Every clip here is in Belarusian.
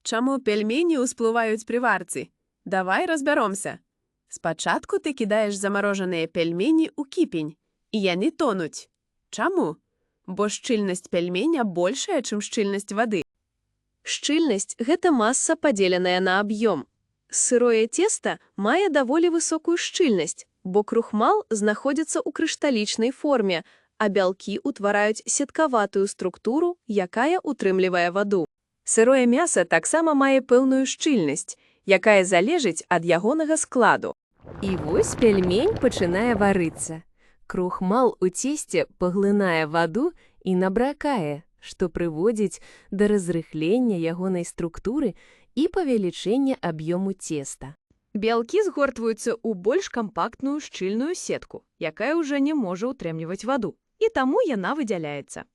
Чаму пельмені ўсплываюць пры варцы? Давай разбяромся. Спачатку ты кідаеш замарожаныя пельмені ў кіпень, і яны тонуць. Чаму? Бо шчыльнасць пельменя большая, чым шчыльнасць вады. Шчыльнасць – гэта маса, падзеленая на аб'ём. Сырое цеста мае даволі высокую шчыльнасць, бо крухмал знаходзіцца ў крышталічнай форме, а бялкі ўтвараюць сеткаватую структуру, якая утрымлівае ваду. Сырое мяса таксама мае пэўную шчыльнасць, якая залежыць ад ягонага складу. І вось пельмень пачынае варыцца. Крухмал у цесце паглынае ваду і набракае, што прыводзіць да разрыхлення ягонай структуры і павелічэння аб'ёму цеста. Бялкі згортваюцца ў больш кампактную шчыльную сетку, якая ўжо не можа ўтрымліваць ваду, і таму яна выдзяляецца.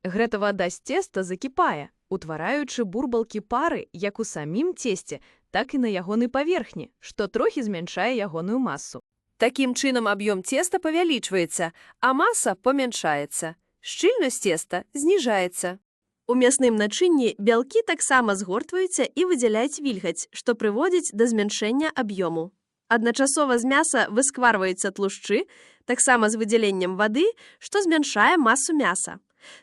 Гэта вада з цеста закіпае, утвараючы бурбалкі пары як у самім цесце, так і на ягонай паверхні, што трохі змяншае ягоную масу. Такім чынам аб'ём цеста павялічваецца, а маса памяншаецца. Шчыльнасць цеста зніжаецца. У мясным начынні бялкі таксама згортваюцца і выдзяляюць вільгаць, што прыводзіць да змяншэння аб'ёму. Адначасова з мяса выскварваюцца тлушчы, таксама з выдзяленнем вады, што змяншае масу мяса.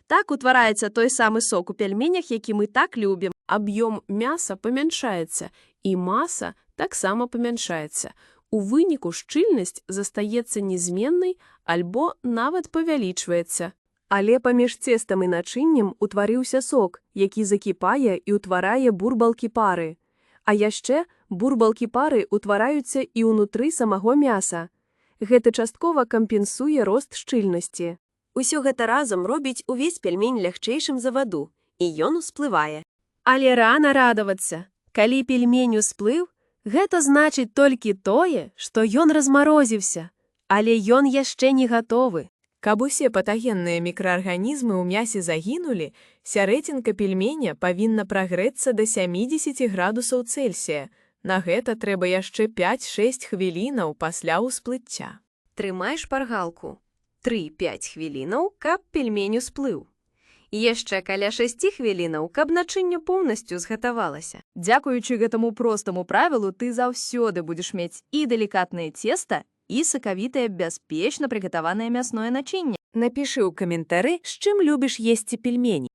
Так утвараецца той самы сок у пельменях, які мы так любім. Аб'ём мяса памяншаецца, і маса таксама памяншаецца. У выніку шчыльнасць застаецца нязменнай альбо нават павялічваецца. Але паміж цестам і начыннем утварыўся сок, які закіпае і ўтварае бурбалкі пары. А яшчэ бурбалкі пары ўтвараюцца і ўнутры самого мяса. Гэта часткова кампенсуе рост шчыльнасці. Усё гэта разам робіць увесь пельмень лягчэйшым за ваду, і ён усплывае. Але рана радавацца. Калі пельмень усплыў, гэта значыць толькі тое, што ён размарозіўся. Але ён яшчэ не гатовы. Каб усе патагенныя мікраарганізмы ў мясе загінулі, сярэдзінка пельменя павінна прагрэцца да 70 градусаў Цельсія. На гэта трэба яшчэ 5-6 хвілінаў пасля ўсплыцця. Трымай шпаргалку. 3-5 хвілінаў, каб пельмень усплыў. І яшчэ каля 6 хвілінаў, каб начынне поўнасцю згатавалася. Дзякуючы гэтаму простаму правілу, ты заўсёды будзеш мець і далікатнае цеста, і сакавітае, бяспечна прыгатаванае мясное начынне. Напішы ў каментары, з чым любіш есці пельмені.